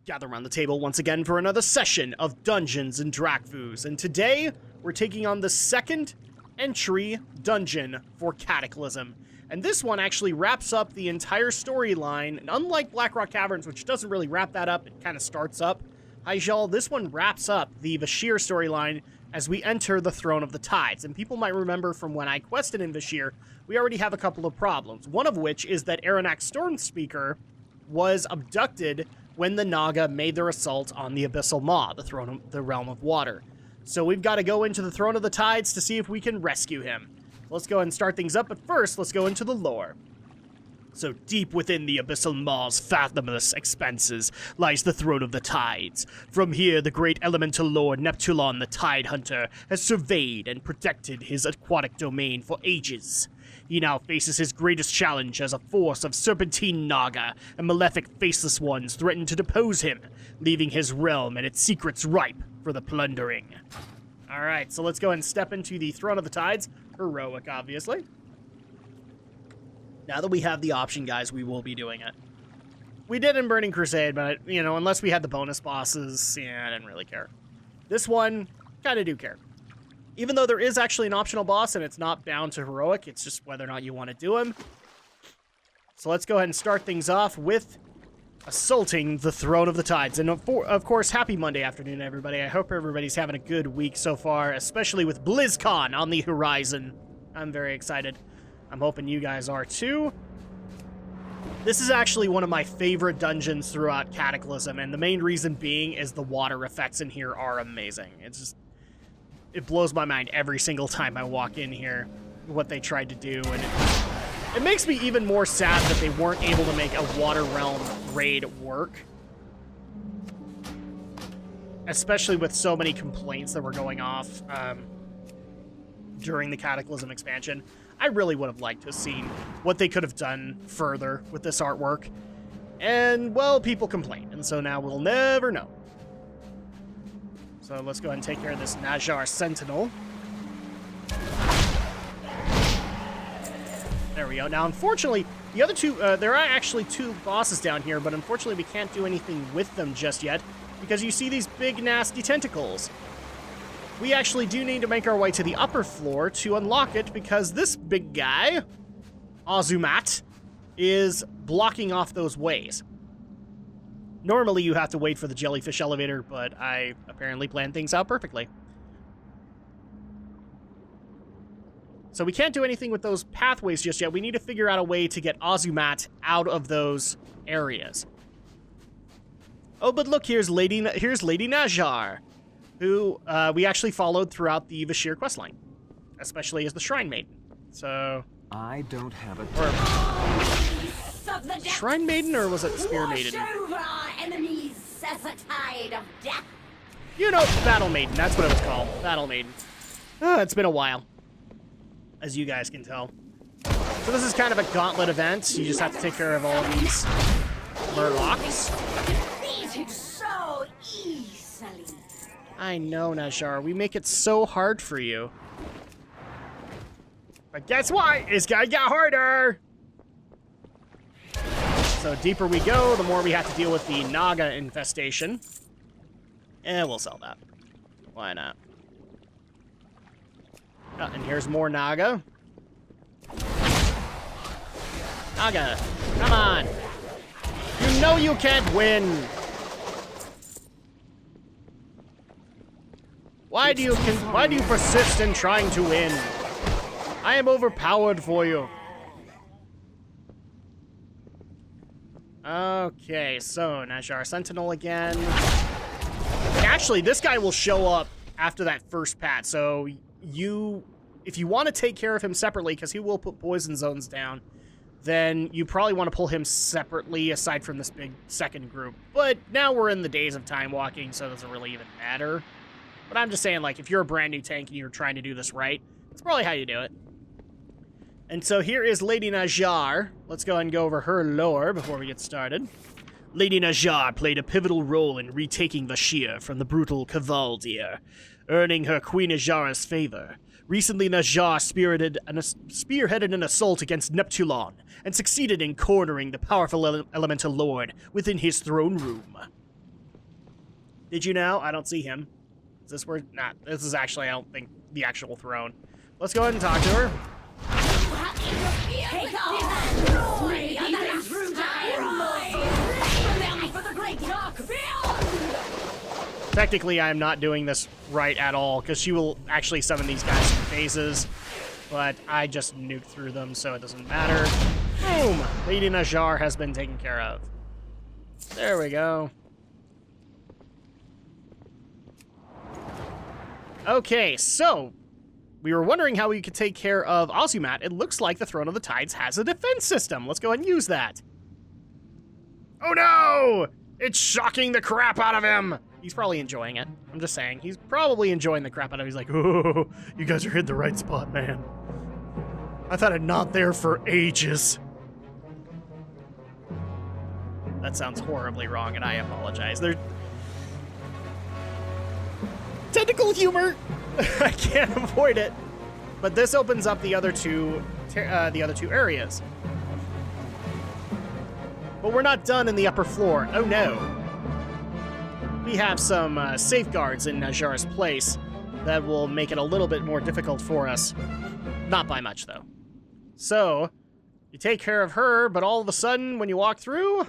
gather around the table once again for another session of Dungeons and Drakfus, and today we're taking on the second entry dungeon for Cataclysm. And this one actually wraps up the entire storyline, and unlike Blackrock Caverns, which doesn't really wrap that up, it kind of starts up. Hyjal, this one wraps up the Vashj'ir storyline as we enter the Throne of the Tides. And people might remember from when I quested in Vashj'ir, we already have a couple of problems. One of which is that Aranak Stormspeaker was abducted when the Naga made their assault on the Abyssal Maw, the realm of water. So we've got to go into the Throne of the Tides to see if we can rescue him. Let's go ahead and start things up, but first, let's go into the lore. So deep within the Abyssal Maw's fathomless expanses lies the Throne of the Tides. From here, the great elemental lord Neptulon the Tide Hunter has surveyed and protected his aquatic domain for ages. He now faces his greatest challenge as a force of serpentine naga and malefic faceless ones threaten to depose him, leaving his realm and its secrets ripe for the plundering. Alright, so let's go ahead and step into the Throne of the Tides. Heroic, obviously. Now that we have the option, guys, we will be doing it. We did in Burning Crusade, but, you know, unless we had the bonus bosses, yeah, I didn't really care. This one, kind of do care. Even though there is actually an optional boss and it's not bound to heroic, it's just whether or not you want to do him. So let's go ahead and start things off with assaulting the Throne of the Tides. And of course, happy Monday afternoon, everybody. I hope everybody's having a good week so far, especially with BlizzCon on the horizon. I'm very excited. I'm hoping you guys are too. This is actually one of my favorite dungeons throughout Cataclysm, and the main reason being is the water effects in here are amazing. It's just... it blows my mind every single time I walk in here, what they tried to do, and it makes me even more sad that they weren't able to make a Water Realm raid work. Especially with so many complaints that were going off during the Cataclysm expansion. I really would have liked to have seen what they could have done further with this artwork. And, well, people complained, and so now we'll never know. So let's go ahead and take care of this Najjar Sentinel. There we go. Now, unfortunately, the other two, there are actually two bosses down here, but unfortunately we can't do anything with them just yet, because you see these big, nasty tentacles. We actually do need to make our way to the upper floor to unlock it, because this big guy, Azumat, is blocking off those ways. Normally, you have to wait for the jellyfish elevator, but I apparently planned things out perfectly. So we can't do anything with those pathways just yet. We need to figure out a way to get Azumat out of those areas. Oh, but look, here's Lady Najjar, who we actually followed throughout the Vashj'ir questline, especially as the Shrine Maiden. So... I don't have a... Shrine Maiden, or was it Spear Maiden? Enemies as a tide of death. You know, Battle Maiden. That's what it was called. Battle Maiden. It's been a while, as you guys can tell. So this is kind of a gauntlet event. You just have to take care of all of these Murlocs. Defeated so easily. I know, Najjar. We make it so hard for you. But guess what? It's gonna get harder! So deeper we go, the more we have to deal with the Naga infestation. And we'll sell that. Why not? Oh, and here's more Naga. Naga, come on! You know you can't win! Why do you persist in trying to win? I am overpowered for you. Okay, so Najjar Sentinel again. And actually, this guy will show up after that first patch, so if you want to take care of him separately, because he will put poison zones down, then you probably want to pull him separately aside from this big second group. But now we're in the days of time walking, so it doesn't really even matter. But I'm just saying, like, if you're a brand new tank and you're trying to do this right, that's probably how you do it. And so here is Lady Najjar. Let's go ahead and go over her lore before we get started. Lady Najjar played a pivotal role in retaking Vashj'ir from the brutal Kavaldir, earning her Queen Najjar's favor. Recently, Najjar spearheaded an assault against Neptulon and succeeded in cornering the powerful elemental lord within his throne room. Did you know? I don't see him. Is this where? Nah, this is actually, I don't think, the actual throne. Let's go ahead and talk to her. Technically, I'm not doing this right at all, because she will actually summon these guys in phases, but I just nuked through them, so it doesn't matter. Boom! Lady Najar has been taken care of. There we go. Okay, so we were wondering how we could take care of Ozumat. It looks like the Throne of the Tides has a defense system. Let's go ahead and use that. Oh no! It's shocking the crap out of him! He's probably enjoying it. I'm just saying. He's probably enjoying the crap out of it. He's like, oh, you guys are hitting the right spot, man. I've had it not there for ages. That sounds horribly wrong, and I apologize. There's technical humor. I can't avoid it. But this opens up the other two areas. But we're not done in the upper floor. Oh no. We have some safeguards in Najar's place that will make it a little bit more difficult for us. Not by much, though. So, you take care of her, but all of a sudden, when you walk through...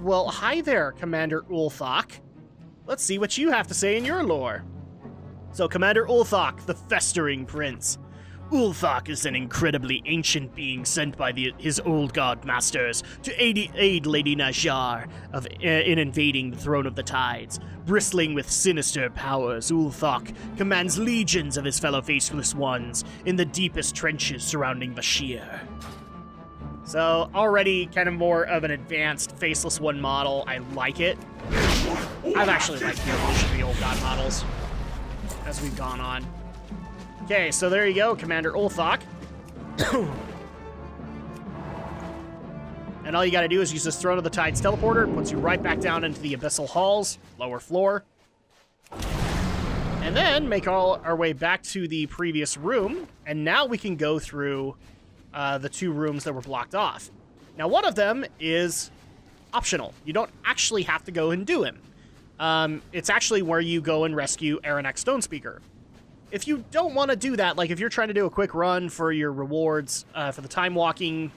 Well, hi there, Commander Ulthok. Let's see what you have to say in your lore. So, Commander Ulthok, the Festering Prince. Ulthok is an incredibly ancient being sent by his old god masters to aid Lady Najar in invading the Throne of the Tides. Bristling with sinister powers, Ulthok commands legions of his fellow faceless ones in the deepest trenches surrounding Bashir. So, already kind of more of an advanced Faceless One model. I like it. I've actually liked the evolution of the old god models as we've gone on. Okay, so there you go, Commander Ulthok. And all you gotta do is use this Throne of the Tides teleporter. It puts you right back down into the Abyssal Halls, lower floor. And then make all our way back to the previous room. And now we can go through the two rooms that were blocked off. Now, one of them is optional. You don't actually have to go and do him. It's actually where you go and rescue Aranak Stonespeaker. If you don't want to do that, like if you're trying to do a quick run for your rewards, for the time walking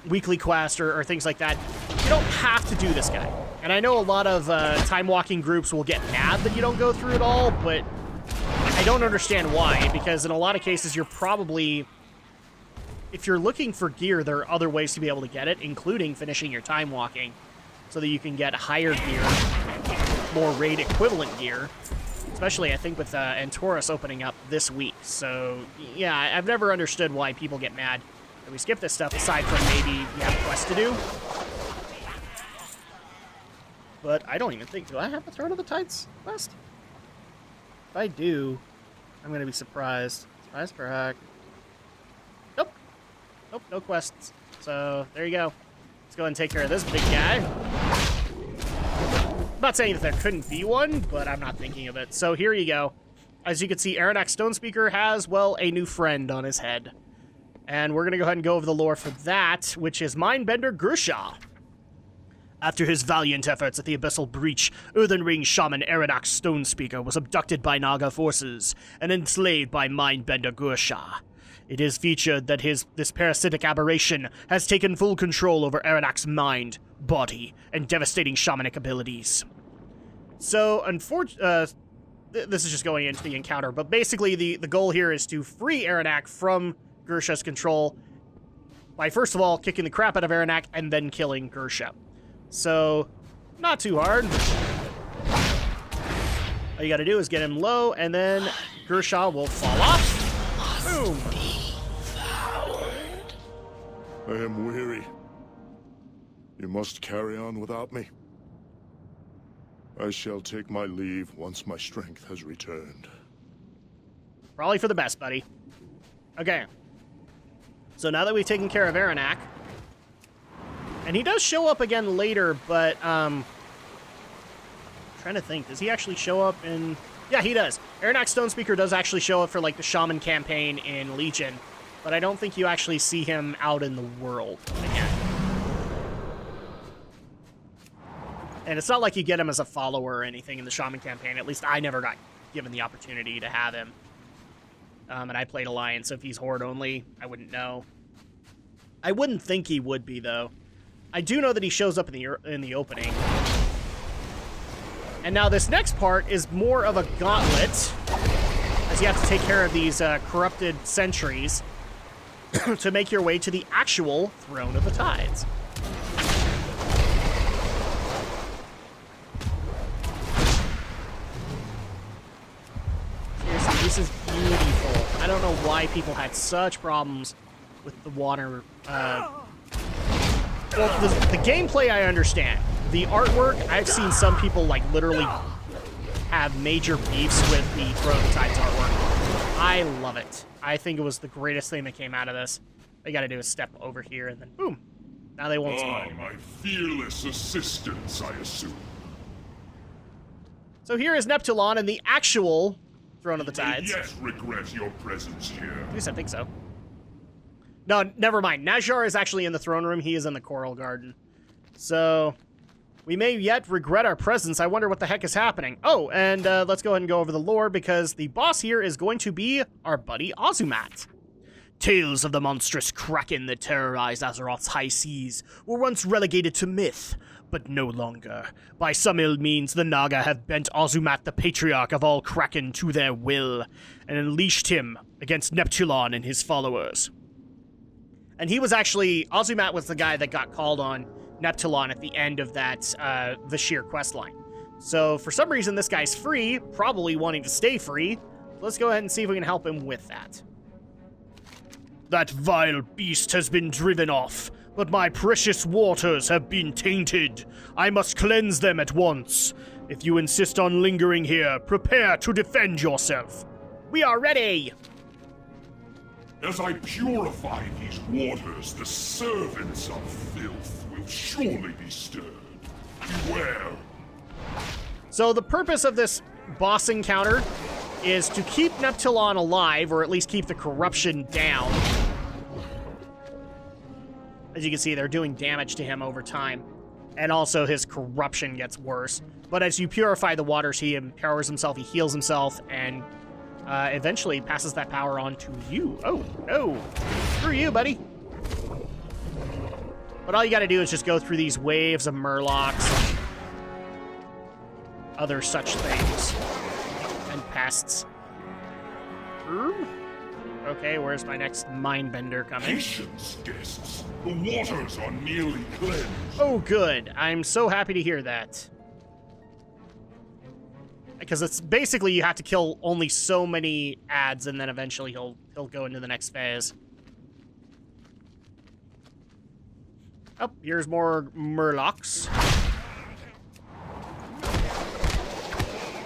weekly quest or things like that, you don't have to do this guy. And I know a lot of time walking groups will get mad that you don't go through it all, but I don't understand why, because in a lot of cases you're probably, if you're looking for gear, there are other ways to be able to get it, including finishing your time walking, so that you can get higher gear, more raid equivalent gear. Especially, I think, with Antorus opening up this week. So, yeah, I've never understood why people get mad that we skip this stuff, aside from maybe you have quests to do. But I don't even think... Do I have the Throne of the Tides quest? If I do, I'm going to be surprised. Surprise for heck. Nope. Nope, no quests. So, there you go. Let's go ahead and take care of this big guy. I'm not saying that there couldn't be one, but I'm not thinking of it. So here you go. As you can see, Aranak Stonespeaker has, well, a new friend on his head. And we're going to go ahead and go over the lore for that, which is Mindbender Gersha. After his valiant efforts at the Abyssal Breach, Earthen Ring Shaman Aranak Stonespeaker was abducted by Naga forces and enslaved by Mindbender Gersha. It is featured that this parasitic aberration has taken full control over Aranak's mind, body, and devastating shamanic abilities. So, this is just going into the encounter, but basically the goal here is to free Aranak from Gersha's control by, first of all, kicking the crap out of Aranak and then killing Gersha. So, not too hard. All you gotta do is get him low, and then Gersha will fall off. Boom! I am weary. You must carry on without me. I shall take my leave once my strength has returned. Probably for the best, buddy. Okay. So now that we've taken care of Aranak, and he does show up again later, but, trying to think, does he actually show up in... Yeah, he does. Aranak Stonespeaker does actually show up for, like, the Shaman campaign in Legion. but I don't think you actually see him out in the world again. And it's not like you get him as a follower or anything in the Shaman campaign. At least I never got given the opportunity to have him. And I played Alliance, so if he's Horde only, I wouldn't know. I wouldn't think he would be, though. I do know that he shows up in the opening. And now this next part is more of a gauntlet, as you have to take care of these corrupted sentries to make your way to the actual Throne of the Tides. Seriously, this is beautiful. I don't know why people had such problems with the water. Well, the gameplay I understand. The artwork, I've seen some people, like, literally have major beefs with the Throne of the Tides artwork. I love it. I think it was the greatest thing that came out of this. All you gotta do is step over here, and then boom. Now they won't spawn anymore. My fearless assistants, I assume. So here is Neptulon in the actual Throne of the Tides. Yes, regret your presence here. At least I think so. No, never mind. Najjar is actually in the throne room. He is in the Coral Garden. So, we may yet regret our presence. I wonder what the heck is happening. Oh, and let's go ahead and go over the lore, because the boss here is going to be our buddy Ozumat. Tales of the monstrous kraken that terrorized Azeroth's high seas were once relegated to myth, but no longer. By some ill means, the Naga have bent Ozumat, the patriarch of all kraken, to their will, and unleashed him against Neptulon and his followers. And he was actually, Ozumat was the guy that got called on Neptulon at the end of that Vashir questline. So for some reason, this guy's free, probably wanting to stay free. Let's go ahead and see if we can help him with that. That vile beast has been driven off, but my precious waters have been tainted. I must cleanse them at once. If you insist on lingering here, prepare to defend yourself. We are ready! As I purify these waters, the servants of filth will surely be stirred. Beware. So the purpose of this boss encounter is to keep Neptulon alive, or at least keep the corruption down. As you can see, they're doing damage to him over time. And also his corruption gets worse. But as you purify the waters, he empowers himself, he heals himself, and eventually passes that power on to you. Oh, no. Screw you, buddy. But all you gotta do is just go through these waves of murlocs and other such things. And pests. Okay, where's my next mindbender coming? Patience, guests. The waters are nearly cleansed. Oh, good. I'm so happy to hear that. Because it's basically you have to kill only so many ads, and then eventually he'll go into the next phase. Oh, here's more murlocs.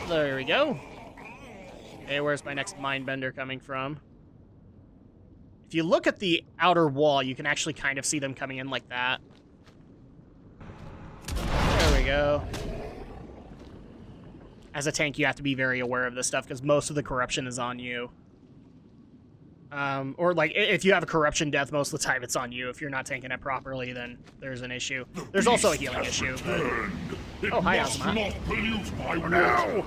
There we go. Okay, where's my next mindbender coming from? If you look at the outer wall, you can actually kind of see them coming in like that. There we go. As a tank, you have to be very aware of this stuff, because most of the corruption is on you. Or, like, if you have a corruption death, most of the time it's on you. If you're not tanking it properly, then there's an issue. There's also a healing issue. Oh, hi, Ozma. Oh, no!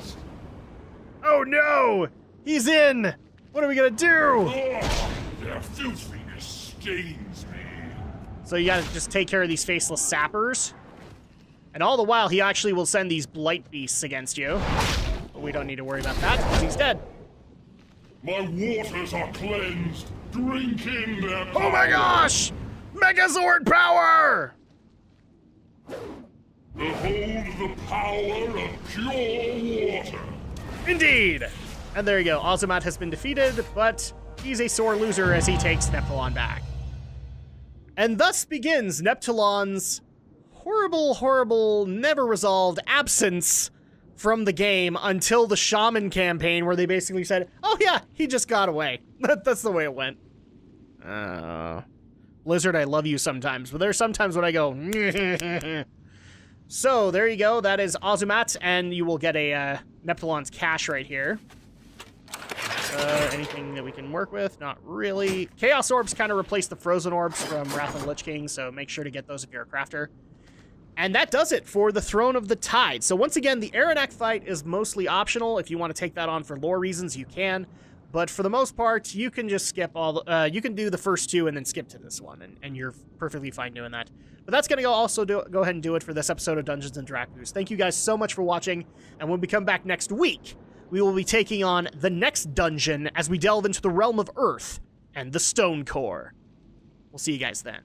Oh, no! He's in! What are we gonna do? Oh, their filthiness stains me. So you gotta just take care of these faceless sappers. And all the while, he actually will send these blight beasts against you. But we don't need to worry about that, because he's dead. My waters are cleansed. Drink in their power. Oh my gosh! Megazord power! Behold the power of pure water. Indeed! And there you go. Ozumat has been defeated, but he's a sore loser as he takes Neptulon back. And thus begins Neptulon's horrible, horrible, never resolved absence from the game until the Shaman campaign, where they basically said, oh yeah, he just got away. That's the way it went. Blizzard, I love you sometimes, but there's sometimes when I go, So, there you go. That is Ozumat, and you will get a Neptulon's cache right here. Anything that we can work with? Not really. Chaos Orbs kind of replace the Frozen Orbs from Wrath of the Lich King, so make sure to get those if you're a crafter. And that does it for the Throne of the Tide. So once again, the Aranak fight is mostly optional. If you want to take that on for lore reasons, you can. But for the most part, you can just skip all the, you can do the first two and then skip to this one, and you're perfectly fine doing that. But that's going to go ahead and do it for this episode of Dungeons & Drakfu. Thank you guys so much for watching, and when we come back next week, we will be taking on the next dungeon as we delve into the realm of Earth and the Stone Core. We'll see you guys then.